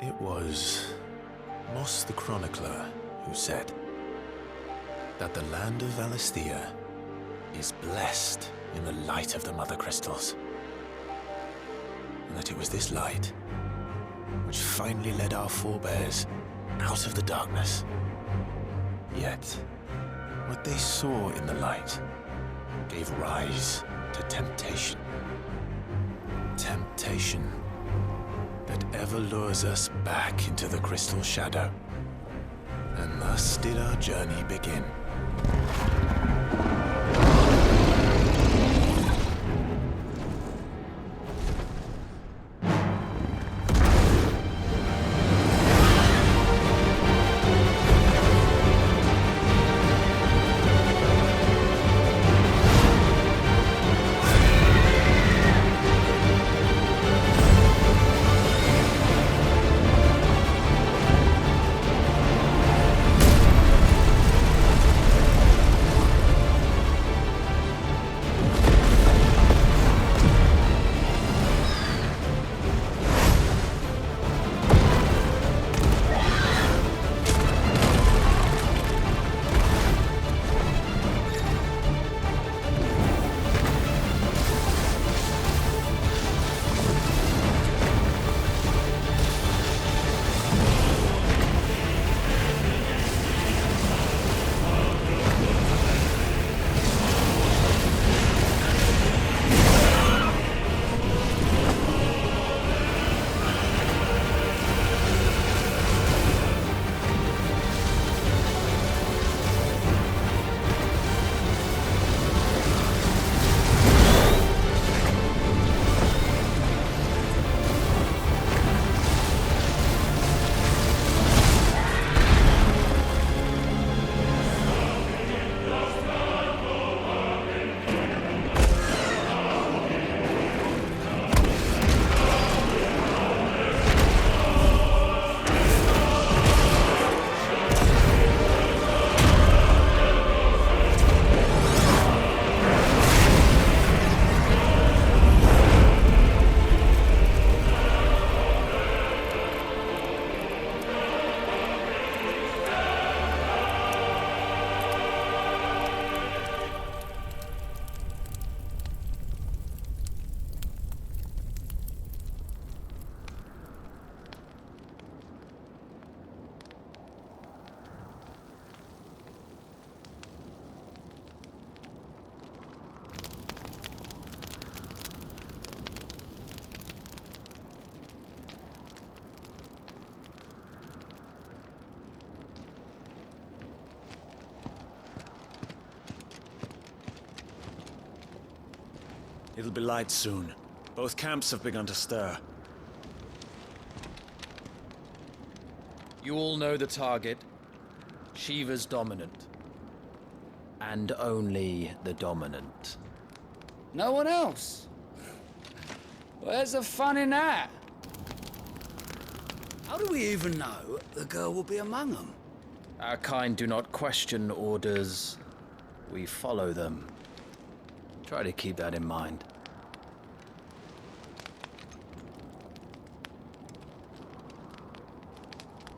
It was Moss the Chronicler who said that the land of Valisthea is blessed in the light of the Mother Crystals. And that it was this light which finally led our forebears out of the darkness. Yet, what they saw in the light gave rise to temptation. Temptation that ever lures us back into the crystal shadow. And thus did our journey begin. It'll be light soon. Both camps have begun to stir. You all know the target. Shiva's dominant. And only the dominant. No one else? Where's the fun in that? How do we even know the girl will be among them? Our kind do not question orders. We follow them. Try to keep that in mind.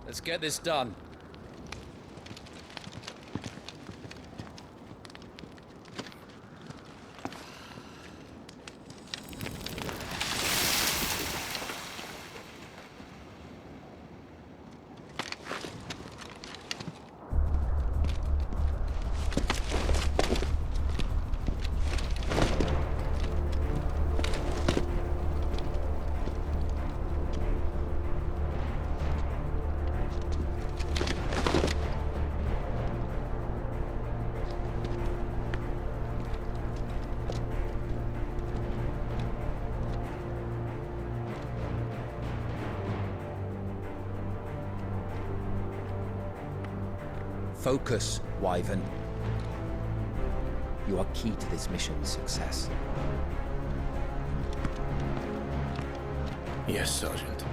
Let's get this done. Focus, Wyvern. You are key to this mission's success. Yes, Sergeant.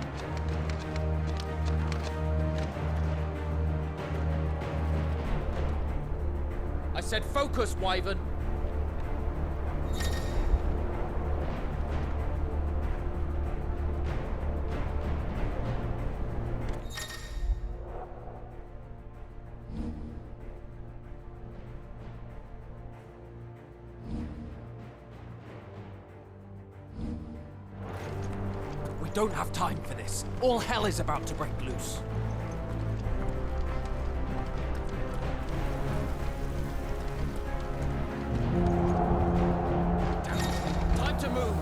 I said focus, Wyvern. don't have time for this. All hell is about to break loose. Time to move!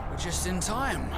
We're just in time.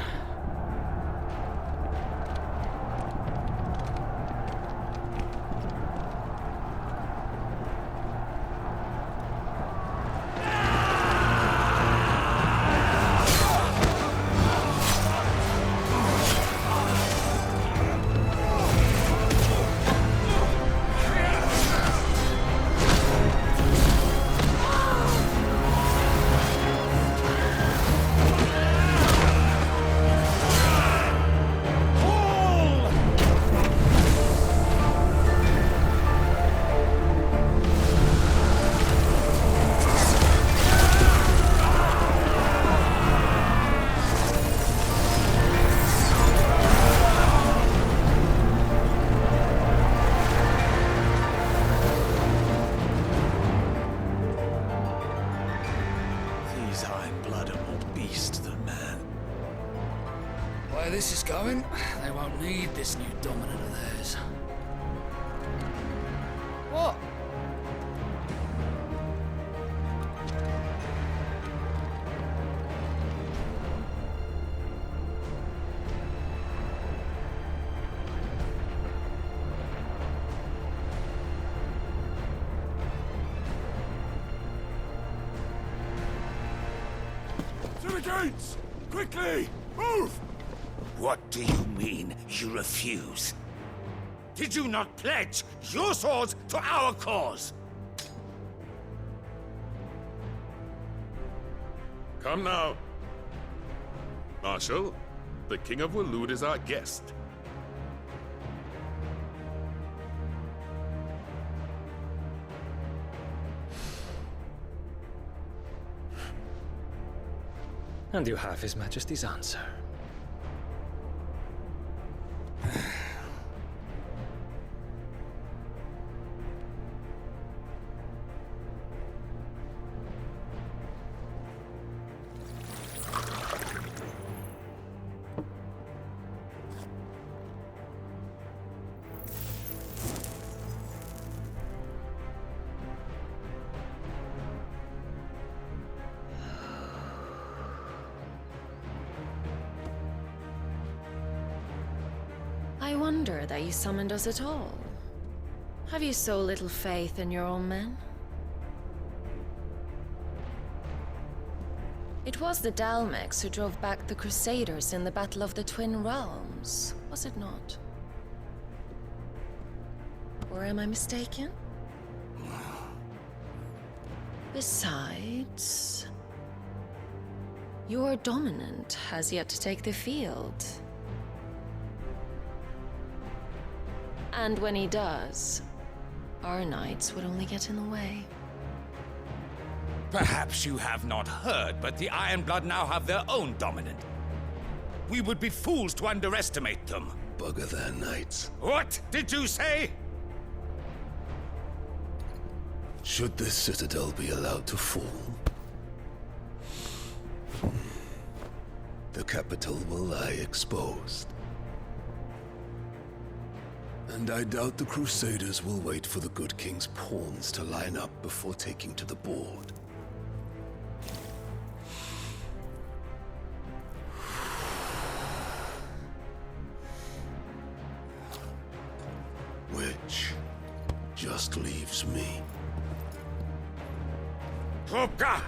These Iron-Blood are more beast than man. Where this is going, they won't need this new dominant of theirs. What? To the gates! Quickly! Move! What do you mean, you refuse? Did you not pledge your swords to our cause? Come now. Marshal, the King of Waloed is our guest. And you have His Majesty's answer. I wonder that you summoned us at all. Have you so little faith in your own men? It was the Dalmex who drove back the Crusaders in the Battle of the Twin Realms, was it not? Or am I mistaken? Besides, your dominant has yet to take the field. And when he does, our knights would only get in the way. Perhaps you have not heard, but the Iron-Blood now have their own dominant. We would be fools to underestimate them. Bugger their knights. What did you say? Should this citadel be allowed to fall, the capital will lie exposed. And I doubt the Crusaders will wait for the good king's pawns to line up before taking to the board. Which just leaves me. Hopka!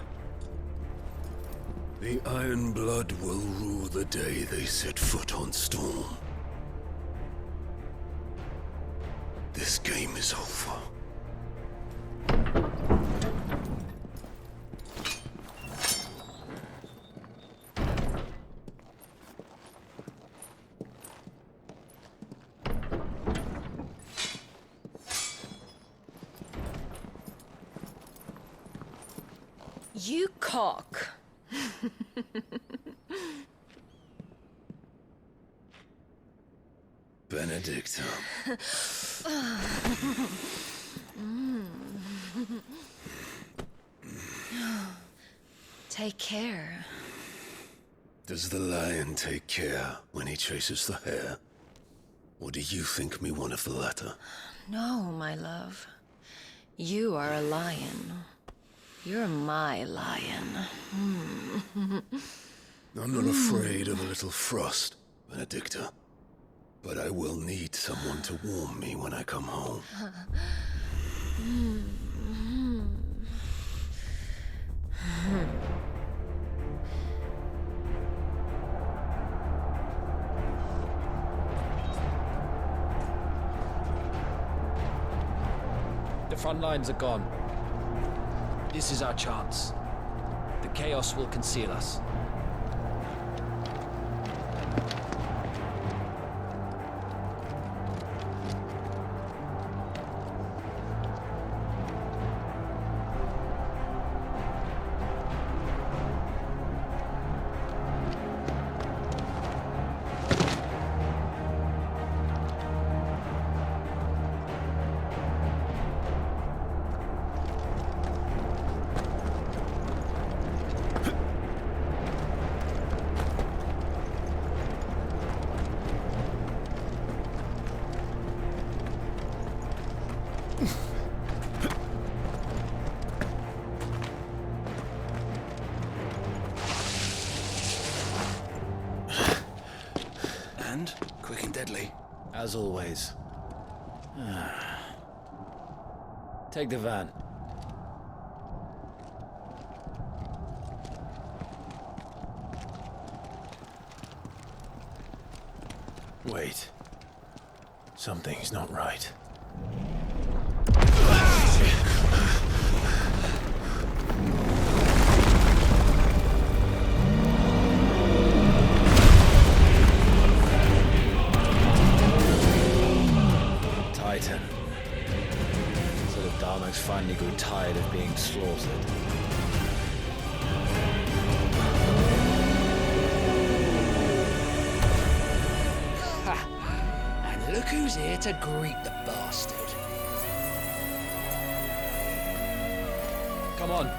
The Iron-Blood will rue the day they set foot on Storm. This game is over. You cock. Benedictum. Take care. Does the lion take care when he chases the hare? Or do you think me one of the latter? No, my love. You are a lion. You're my lion. I'm not afraid of a little frost, Benedicta. But I will need someone to warm me when I come home. The front lines are gone. This is our chance. The chaos will conceal us. And quick and deadly. As always. Take the van. Wait. Something's not right. Titan. So the Darmaks finally grew tired of being slaughtered. And look who's here to greet the bastard. Come on.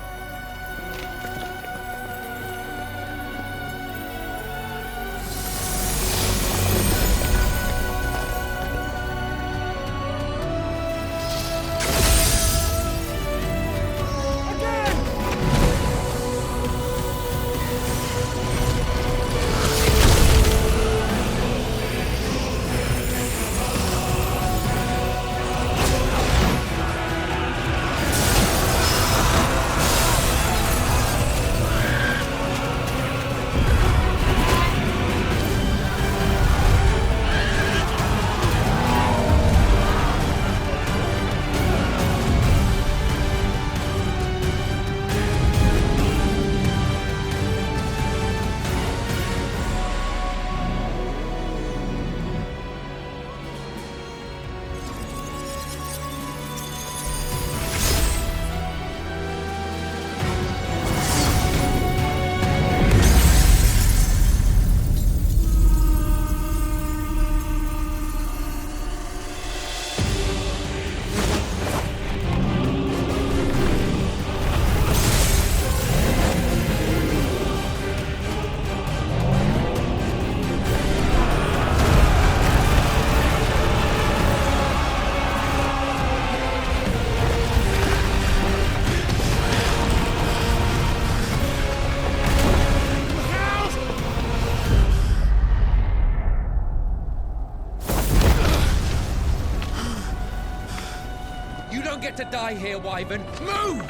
You don't get to die here, Wyvern. Move!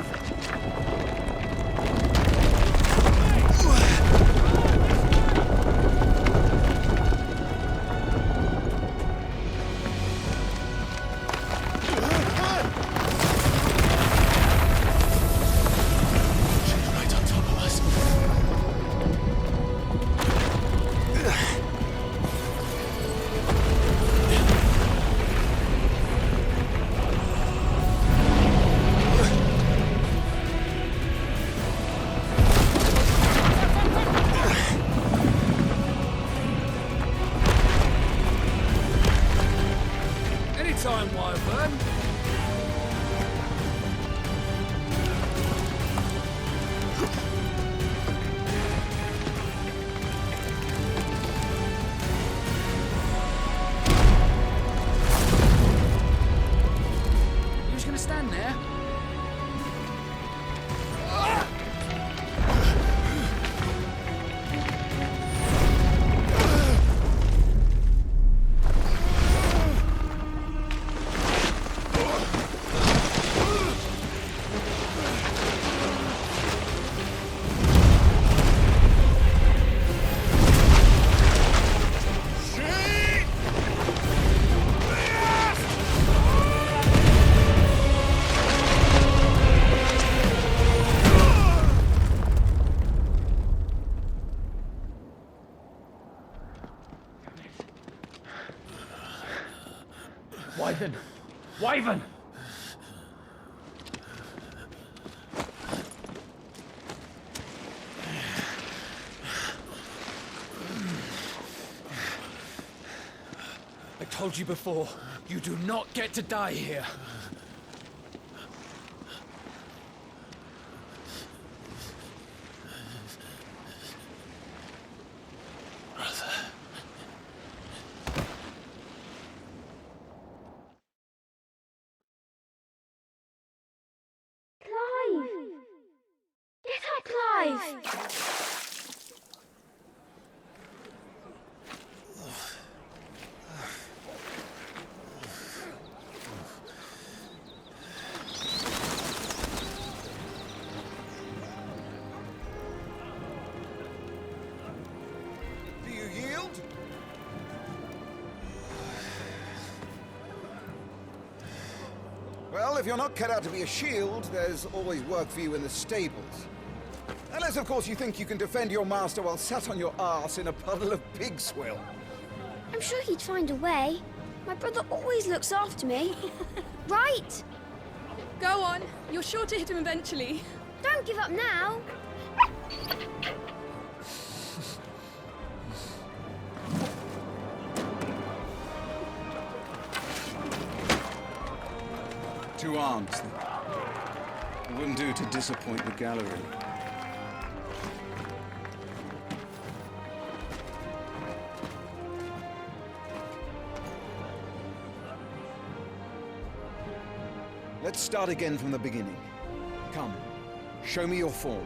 Right on top of us. burn. You just gonna stand there? Wyvern! Wyvern! I told you before, you do not get to die here. Do you yield? Well, if you're not cut out to be a shield, there's always work for you in the stables. Unless, of course, you think you can defend your master while sat on your arse in a puddle of pig swill. I'm sure he'd find a way. My brother always looks after me. Right? Go on. You're sure to hit him eventually. Don't give up now. Two arms, then. It wouldn't do to disappoint the gallery. Let's start again from the beginning. Come, show me your form.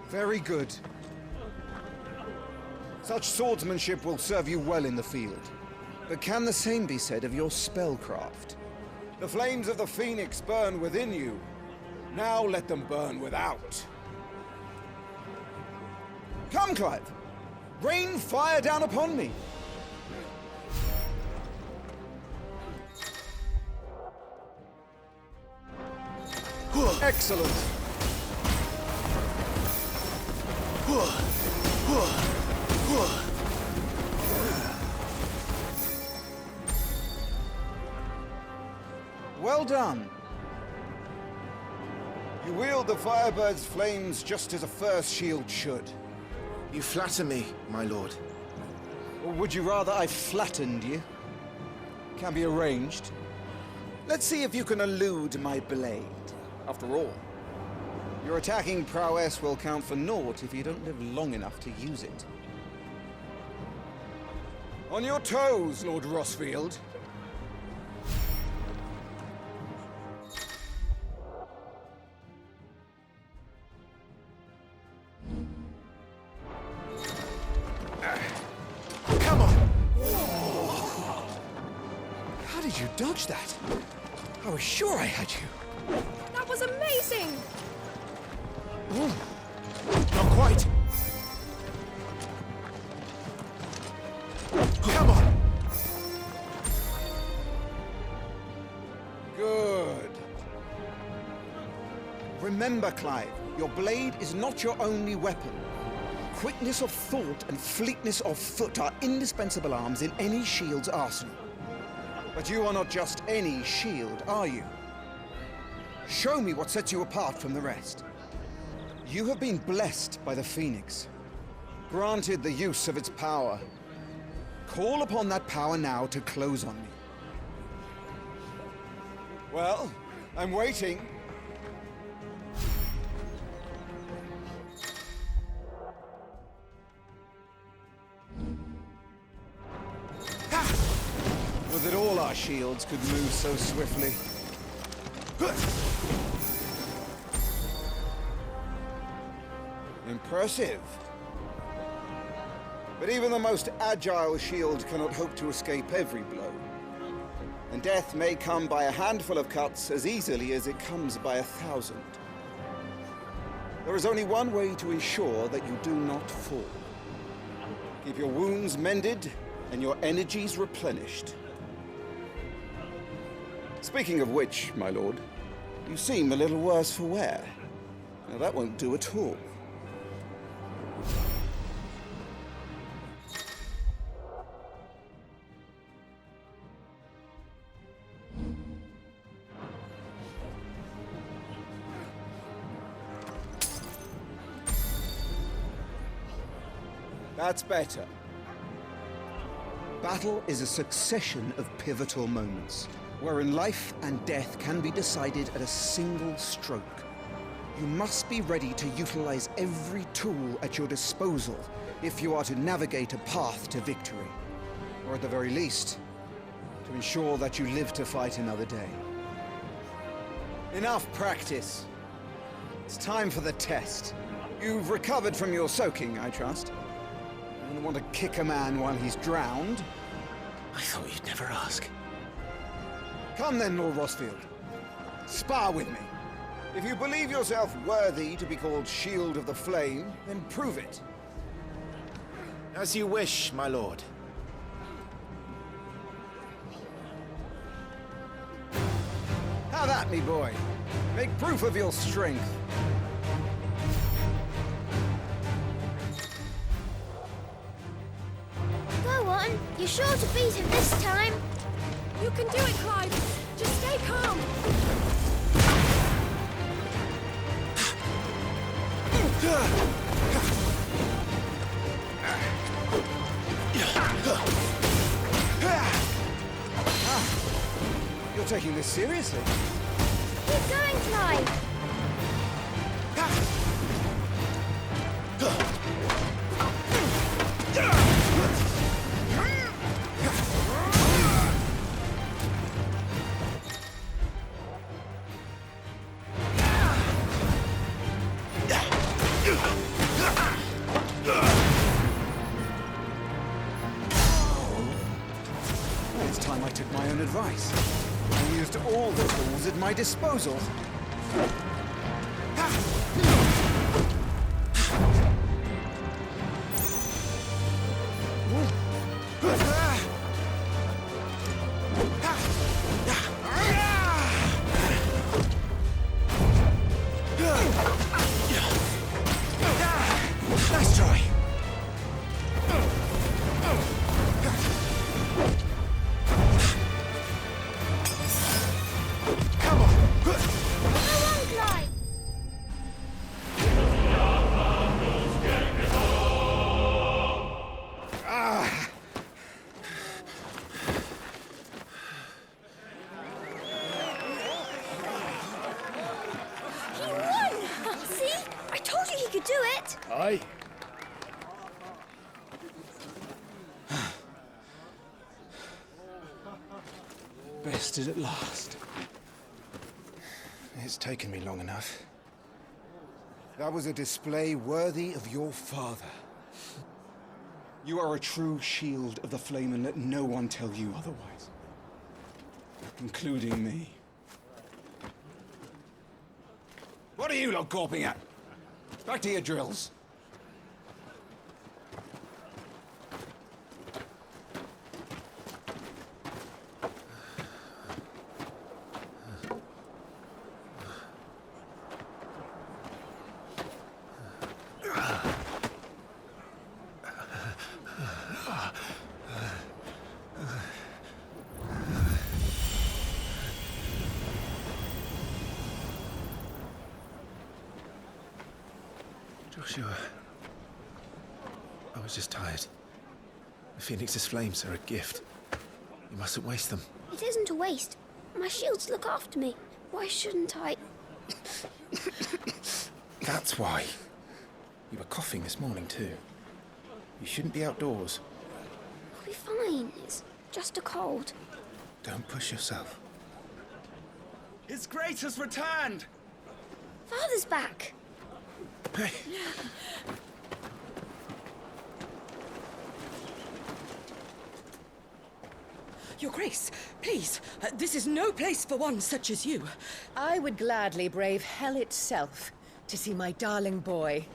Very good. Such swordsmanship will serve you well in the field. But can the same be said of your spellcraft? The flames of the Phoenix burn within you. Now let them burn without. Come, Clive. Rain fire down upon me. Excellent. Well done. You wield the Firebird's flames just as a first shield should. You flatter me, my lord. Or would you rather I flattened you? Can be arranged. Let's see if you can elude my blade. After all, your attacking prowess will count for naught if you don't live long enough to use it. On your toes, Lord Rossfield. Come on! How did you dodge that? I was sure I had you. That was amazing! Not quite. Come on. Good. Remember, Clive, your blade is not your only weapon. Quickness of thought and fleetness of foot are indispensable arms in any shield's arsenal. But you are not just any shield, are you? Show me what sets you apart from the rest. You have been blessed by the Phoenix, granted the use of its power. Call upon that power now to close on me. Well, I'm waiting. Would that all our shields could move so swiftly. Impressive. But even the most agile shield cannot hope to escape every blow. And death may come by a handful of cuts as easily as it comes by 1,000. There is only one way to ensure that you do not fall. Keep your wounds mended and your energies replenished. Speaking of which, my lord, you seem a little worse for wear. Now that won't do at all. That's better. Battle is a succession of pivotal moments, wherein life and death can be decided at a single stroke. You must be ready to utilize every tool at your disposal if you are to navigate a path to victory. Or at the very least, to ensure that you live to fight another day. Enough practice. It's time for the test. You've recovered from your soaking, I trust. You don't want to kick a man while he's drowned. I thought you'd never ask. Come then, Lord Rosfield. Spar with me. If you believe yourself worthy to be called Shield of the Flame, then prove it. As you wish, my lord. Have at me, boy. Make proof of your strength. Go on. You're sure to beat him this time. You can do it, Clive. Just stay calm. You're taking this seriously. Keep going, Clive. It's time I took my own advice and used all the tools at my disposal. Nice try. Come on. Go on, Clive. He won! See? I told you he could do it. Aye. Bested at last. It's taken me long enough. That was a display worthy of your father. You are a true shield of the flame, and let no one tell you otherwise. Including me. What are you lot gawping at? Back to your drills. Joshua. I was just tired. The Phoenix's flames are a gift. You mustn't waste them. It isn't a waste. My shields look after me. Why shouldn't I? That's why. You were coughing this morning too. You shouldn't be outdoors. I'll be fine. It's just a cold. Don't push yourself. His Grace has returned! Father's back. Hey. Your Grace, please, this is no place for one such as you. I would gladly brave hell itself to see my darling boy.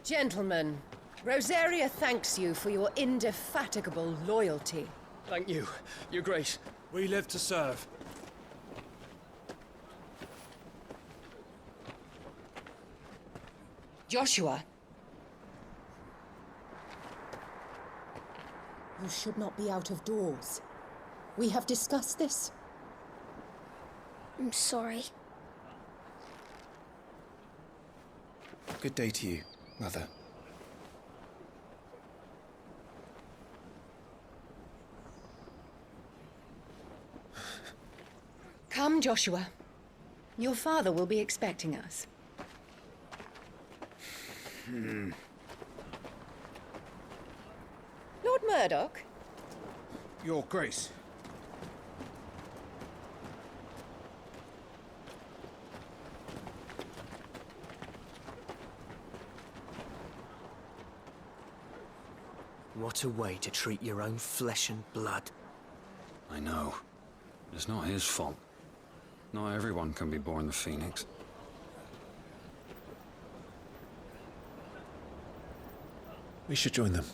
Gentlemen, Rosaria thanks you for your indefatigable loyalty. Thank you, Your Grace. We live to serve. Joshua. You should not be out of doors. We have discussed this. I'm sorry. Good day to you, Mother. Come, Joshua. Your father will be expecting us. Lord Murdoch? Your Grace. What a way to treat your own flesh and blood. I know. It's not his fault. Not everyone can be born the Phoenix. We should join them.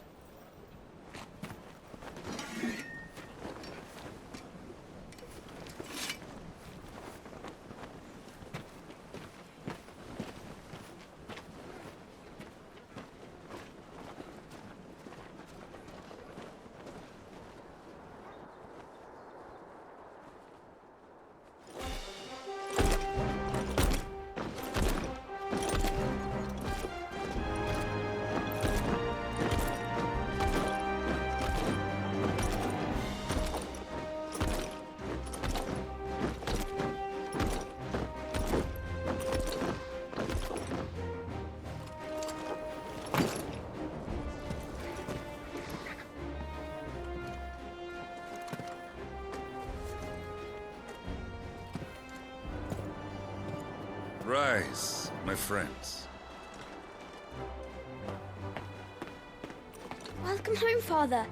Rise, my friends. Welcome home, Father.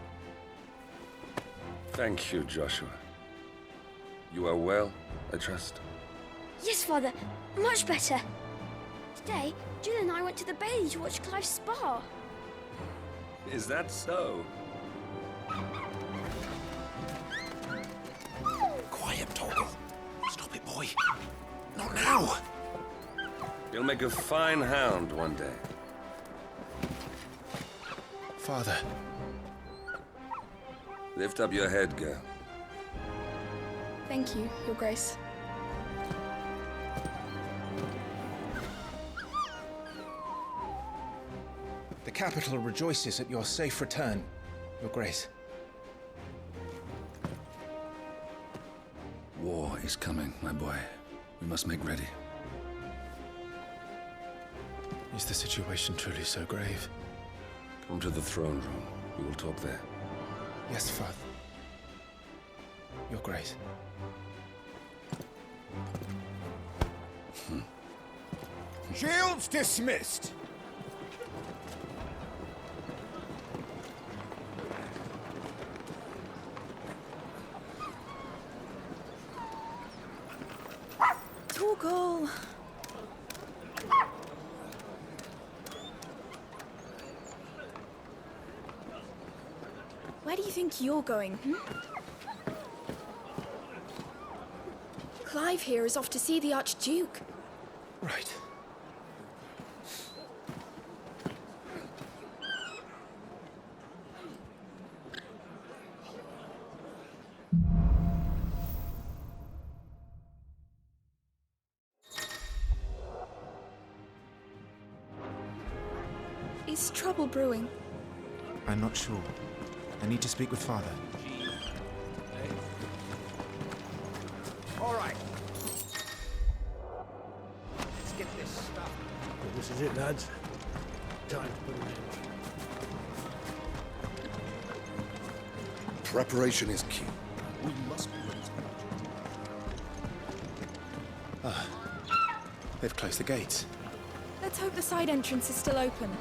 Thank you, Joshua. You are well, I trust? Yes, Father. Much better. Today, Jill and I went to the Bailey to watch Clive's spa. Is that so? Quiet, Torgal. Stop it, boy. Not now. You'll make a fine hound one day. Father. Lift up your head, girl. Thank you, Your Grace. The capital rejoices at your safe return, Your Grace. War is coming, my boy. We must make ready. Is the situation truly so grave? Come to the throne room. We will talk there. Yes, Father. Your Grace. Shields dismissed! Torgal! Where do you think you're going, Clive here is off to see the Archduke. Right. Is trouble brewing? I'm not sure. I need to speak with Father. All right. Let's get this stuff. Well, this is it, lads. Time to put an end. Preparation is key. We must be ready. They've closed the gates. Let's hope the side entrance is still open.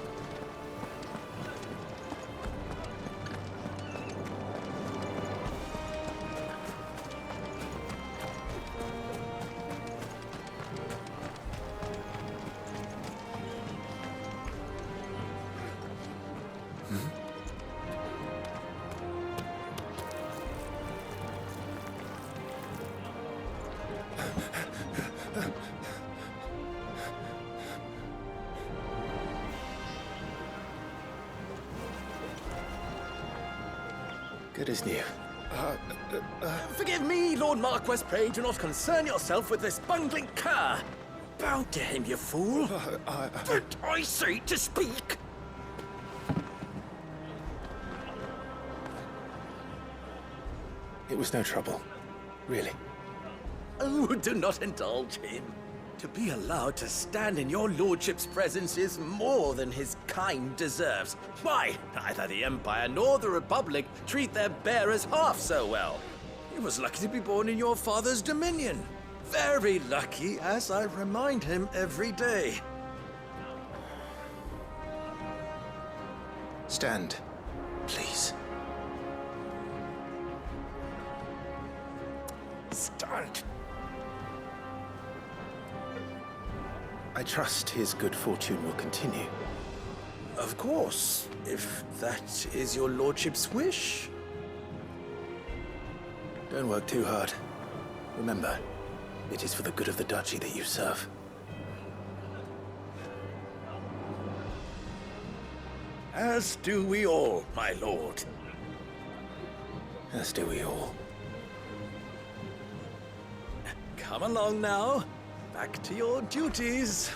Good as new. Forgive me, Lord Marquess. Pray do not concern yourself with this bungling cur. Bow to him, you fool. But I say to speak. It was no trouble. Really. Oh, do not indulge him. To be allowed to stand in your lordship's presence is more than his kind deserves. Why, neither the Empire nor the Republic treat their bearers half so well. He was lucky to be born in your father's dominion. Very lucky, as I remind him every day. Stand, please. Stand. I trust his good fortune will continue. Of course, if that is your lordship's wish. Don't work too hard. Remember, it is for the good of the duchy that you serve. As do we all, my lord. As do we all. Come along now. Back to your duties.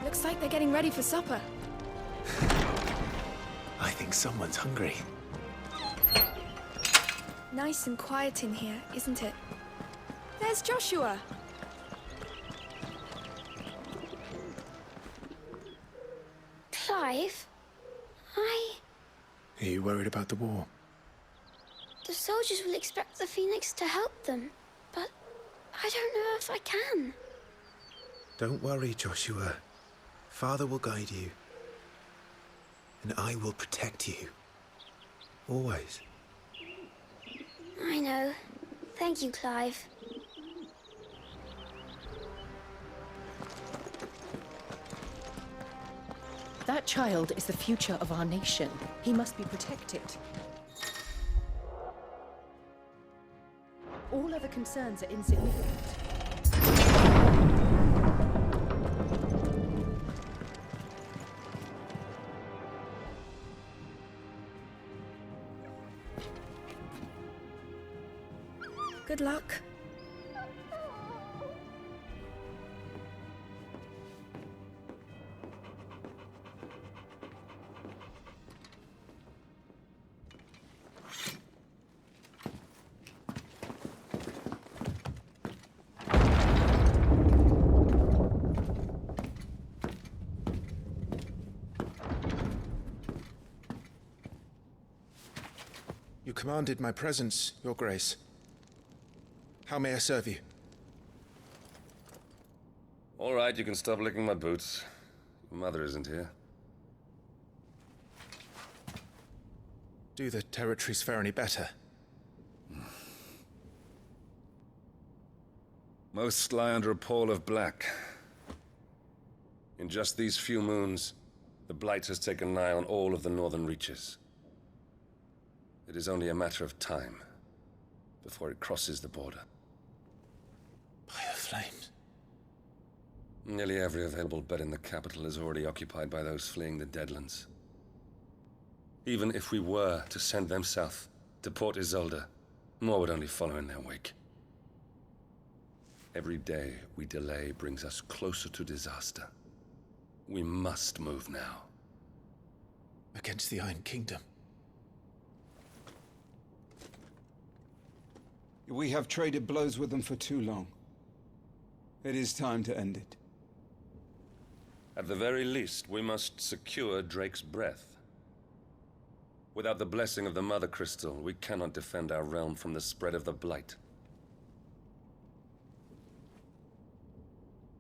Looks like they're getting ready for supper. I think someone's hungry. Nice and quiet in here, isn't it? There's Joshua. Clive? Are you worried about the war? The soldiers will expect the Phoenix to help them, but I don't know if I can. Don't worry, Joshua. Father will guide you. And I will protect you. Always. I know. Thank you, Clive. That child is the future of our nation. He must be protected. All other concerns are insignificant. Good luck. You commanded my presence, Your Grace. How may I serve you? All right, you can stop licking my boots. Your mother isn't here. Do the territories fare any better? Most lie under a pall of black. In just these few moons, the Blight has taken nigh on all of the northern reaches. It is only a matter of time before it crosses the border. By the flames. Nearly every available bed in the capital is already occupied by those fleeing the Deadlands. Even if we were to send them south to Port Isolde, more would only follow in their wake. Every day we delay brings us closer to disaster. We must move now. Against the Iron Kingdom. We have traded blows with them for too long. It is time to end it. At the very least, we must secure Drake's breath. Without the blessing of the Mother Crystal, we cannot defend our realm from the spread of the Blight.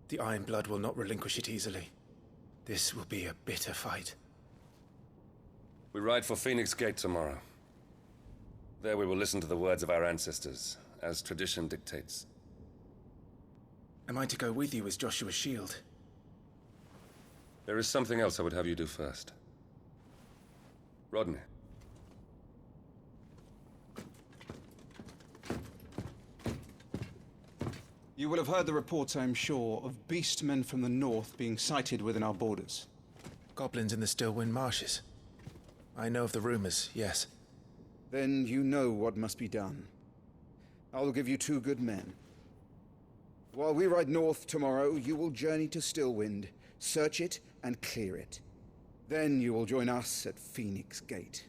The Iron Blood will not relinquish it easily. This will be a bitter fight. We ride for Phoenix Gate tomorrow. There we will listen to the words of our ancestors, as tradition dictates. Am I to go with you as Joshua's shield? There is something else I would have you do first. Rodney. You will have heard the reports, I am sure, of beastmen from the north being sighted within our borders. Goblins in the Stillwind Marshes. I know of the rumors, yes. Then you know what must be done. I will give you 2 good men. While we ride north tomorrow, you will journey to Stillwind, search it, and clear it. Then you will join us at Phoenix Gate.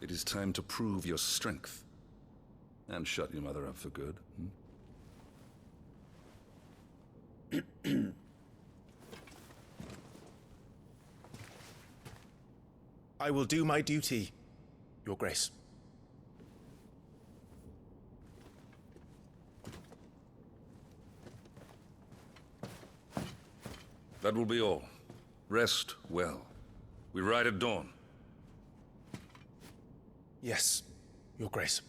It is time to prove your strength. And shut your mother up for good. I will do my duty, Your Grace. That will be all. Rest well. We ride at dawn. Yes, Your Grace.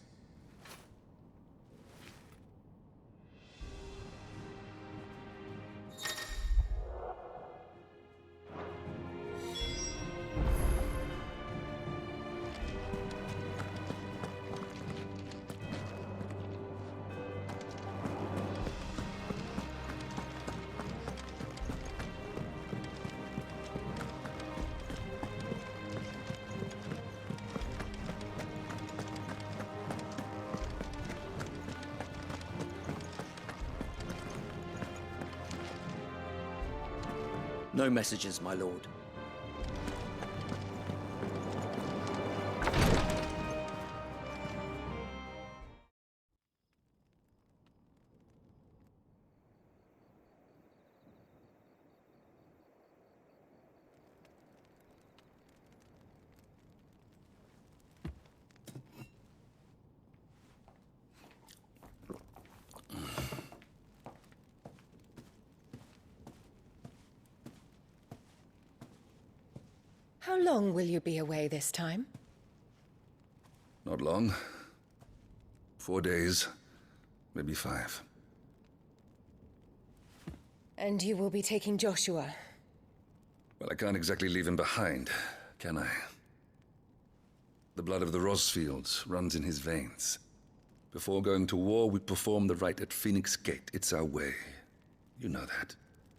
No messages, my lord. How long will you be away this time? Not long. 4 days, maybe 5. And you will be taking Joshua? Well, I can't exactly leave him behind, can I? The blood of the Rosfields runs in his veins. Before going to war, we perform the rite at Phoenix Gate. It's our way. You know that.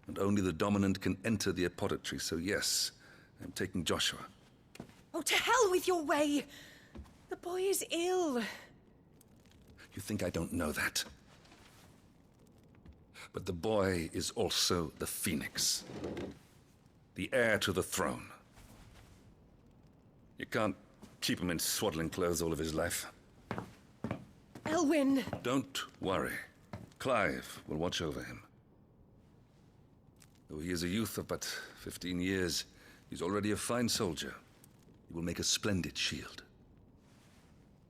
And only the dominant can enter the apothecary, so yes, I'm taking Joshua. Oh, to hell with your way! The boy is ill. You think I don't know that? But the boy is also the Phoenix. The heir to the throne. You can't keep him in swaddling clothes all of his life. Elwyn! Don't worry. Clive will watch over him. Though he is a youth of but 15 years, he's already a fine soldier. He will make a splendid shield.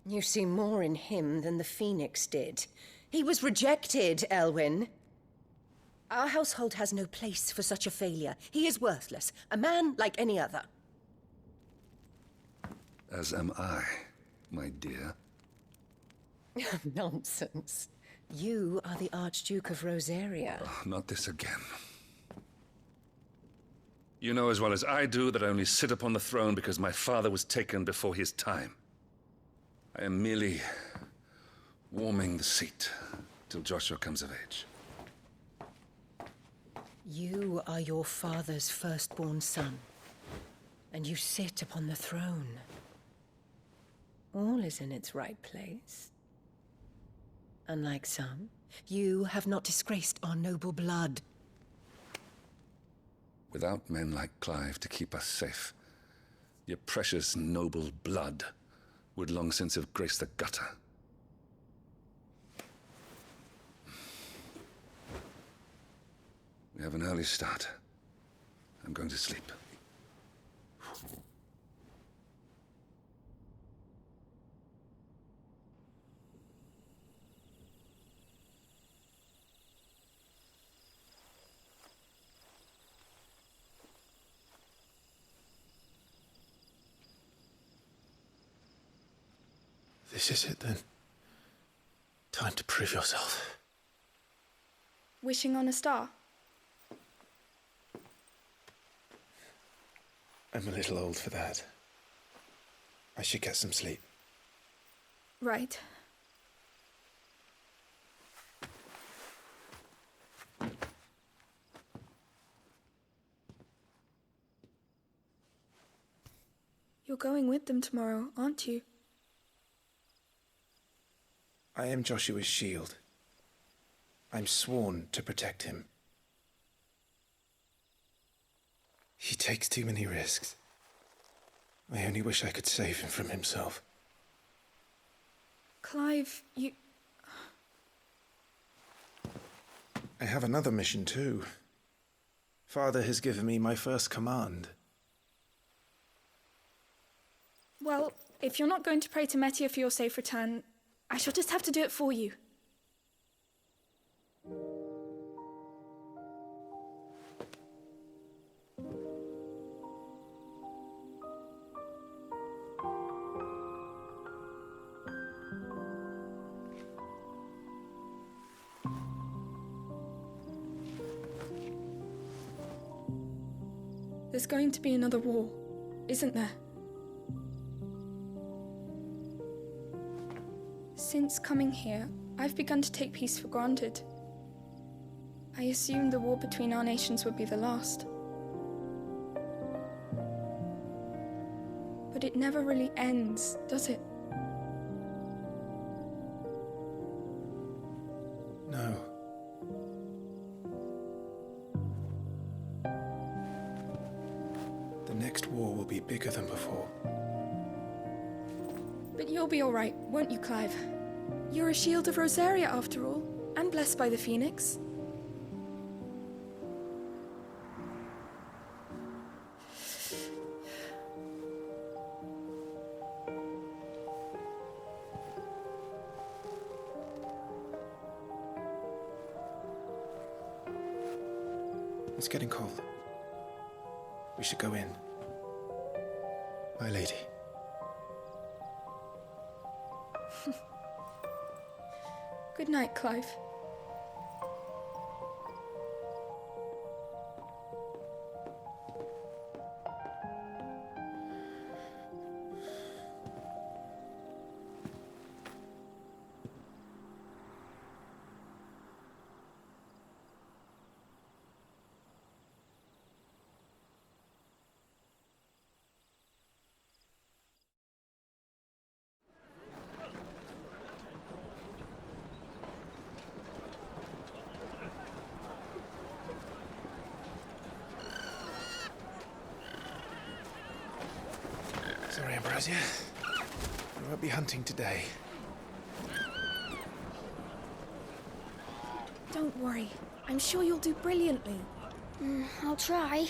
You see more in him than the Phoenix did. He was rejected, Elwyn. Our household has no place for such a failure. He is worthless, a man like any other. As am I. my dear. Nonsense. You are the Archduke of Rosaria. Oh, not this again. You know as well as I do that I only sit upon the throne because my father was taken before his time. I am merely warming the seat till Joshua comes of age. You are your father's firstborn son, and you sit upon the throne. All is in its right place. Unlike some, you have not disgraced our noble blood. Without men like Clive to keep us safe, your precious noble blood would long since have graced the gutter. We have an early start. I'm going to sleep. This is it then. Time to prove yourself. Wishing on a star? I'm a little old for that. I should get some sleep. Right. You're going with them tomorrow, aren't you? I am Joshua's shield. I'm sworn to protect him. He takes too many risks. I only wish I could save him from himself. Clive, you... I have another mission too. Father has given me my first command. Well, if you're not going to pray to Metia for your safe return, I shall just have to do it for you. There's going to be another war, isn't there? Since coming here, I've begun to take peace for granted. I assumed the war between our nations would be the last. But it never really ends, does it? No. The next war will be bigger than before. But you'll be all right, won't you, Clive? You're a shield of Rosaria, after all, and blessed by the Phoenix. It's getting cold. We should go in. My lady. Good night, Clive. Sorry, Ambrosia. I won't be hunting today. Don't worry. I'm sure you'll do brilliantly. I'll try.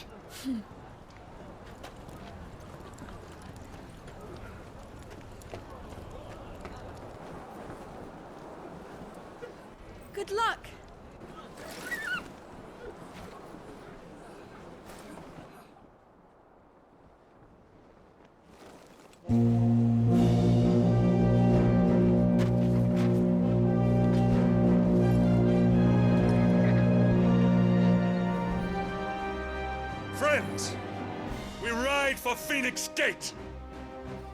Good luck! Friends, we ride for Phoenix Gate.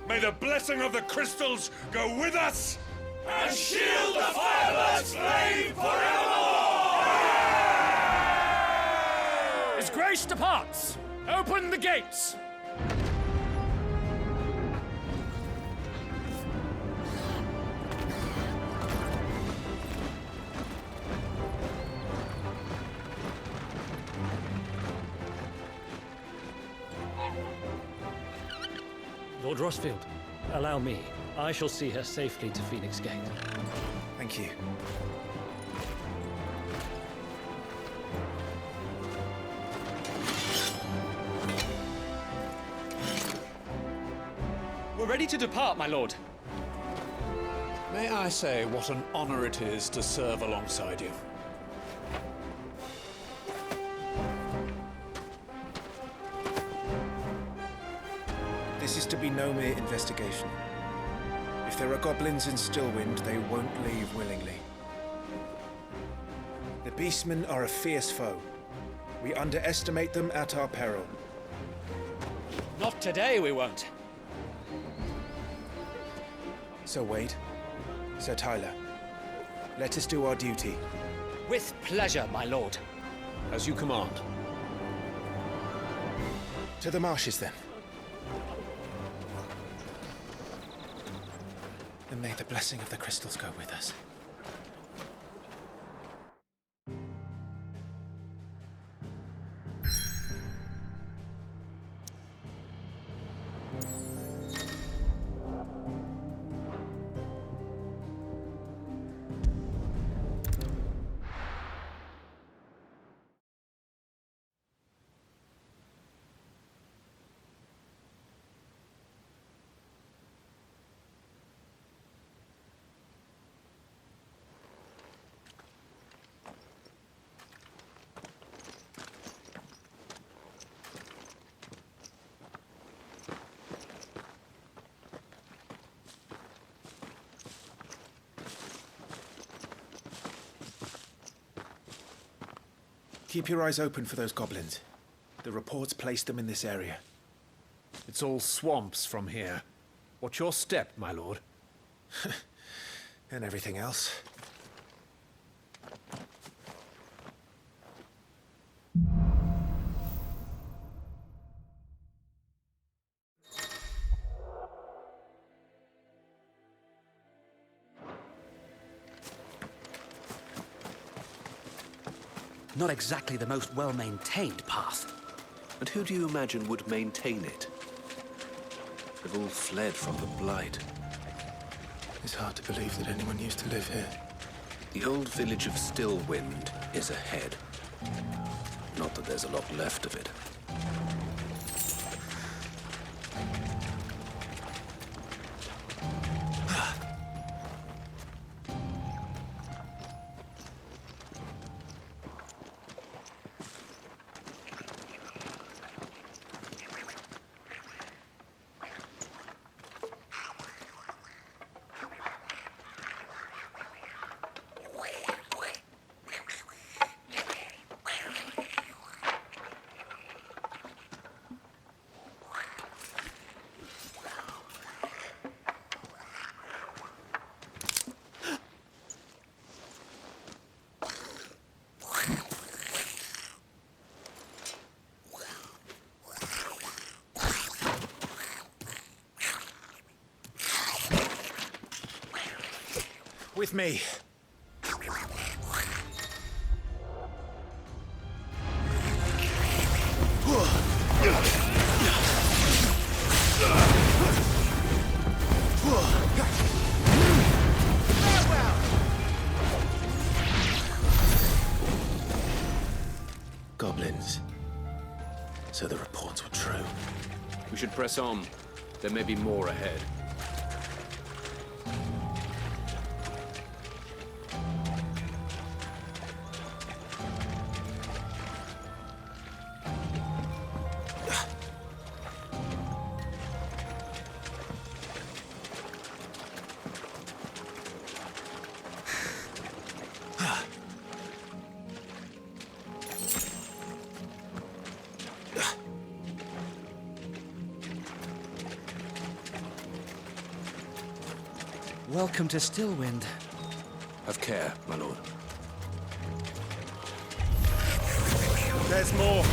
May the blessing of the crystals go with us And shield the Firebird's flame forevermore! His Grace departs! Open the gates! Lord Rossfield, allow me. I shall see her safely to Phoenix Gate. Thank you. We're ready to depart, my lord. May I say what an honor it is to serve alongside you? This is to be no mere investigation. If there are goblins in Stillwind, they won't leave willingly. The Beastmen are a fierce foe. We underestimate them at our peril. Not today, we won't. Sir Wade, Sir Tyler, let us do our duty. With pleasure, my lord. As you command. To the marshes, then. And may the blessing of the crystals go with us. Keep your eyes open for those goblins. The reports placed them in this area. It's all swamps from here. What's your step, my lord? And everything else. Not exactly the most well-maintained path. And who do you imagine would maintain it? They've all fled from the Blight. It's hard to believe that anyone used to live here. The old village of Stillwind is ahead. Not that there's a lot left of it. With me. Goblins. So the reports were true. We should press on. There may be more ahead. Ugh. Welcome to Stillwind. Have care, my lord. There's more.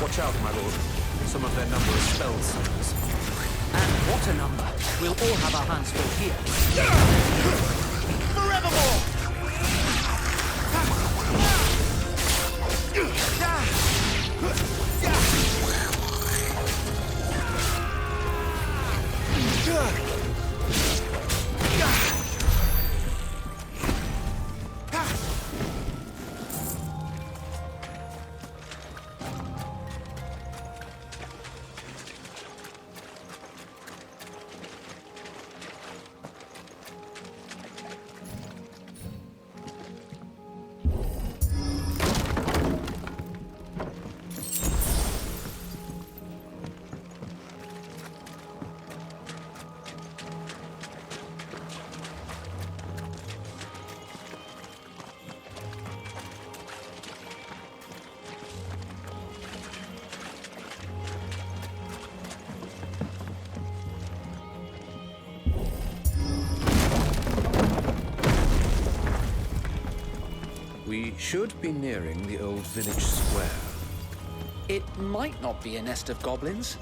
Watch out, my lord. Some of their number is spell suckers. And what a number! We'll all have our hands full here. Forevermore! We should be nearing the old village square. It might not be a nest of goblins.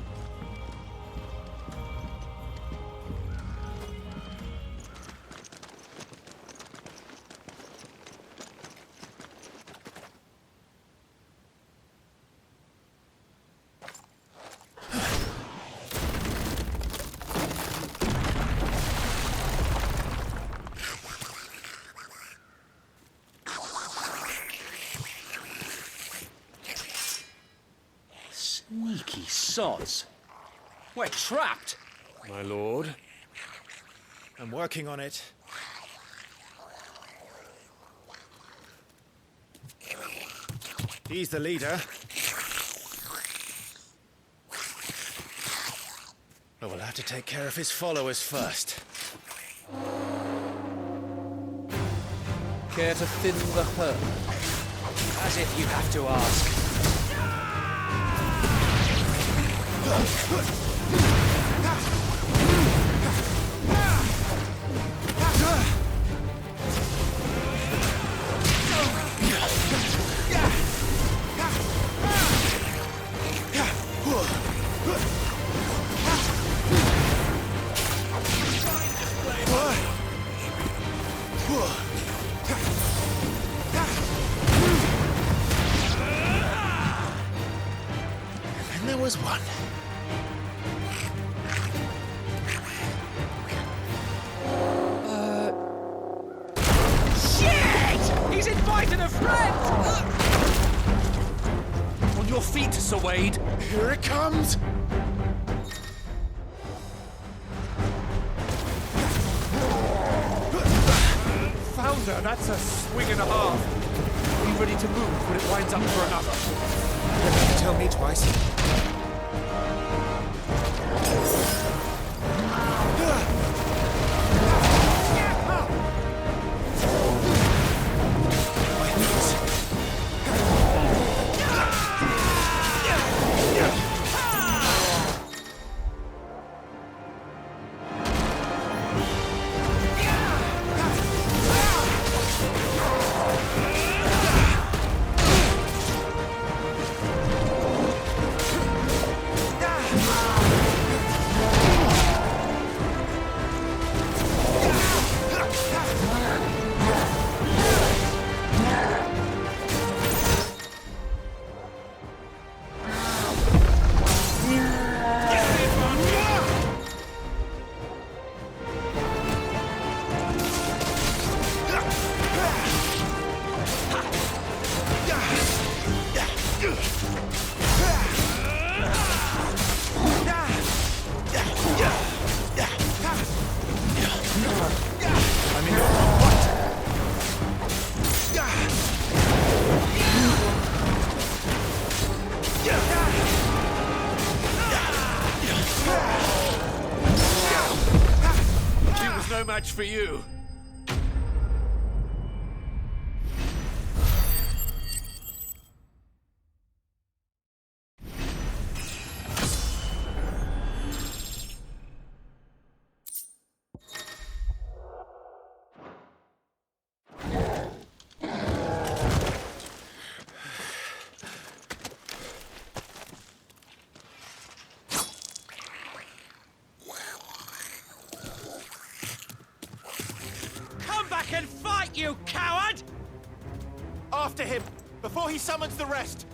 Sneaky sods. We're trapped. My lord. I'm working on it. He's the leader. But we'll have to take care of his followers first. Care to thin the herd? As if you have to ask. And there was one. He's invited a friend! On your feet, Sir Wade. Here it comes! Founder, that's a swing and a half. Are you ready to move when it winds up for another? You don't have to tell me twice. match for you. Come back and fight, you coward! After him, before he summons the rest.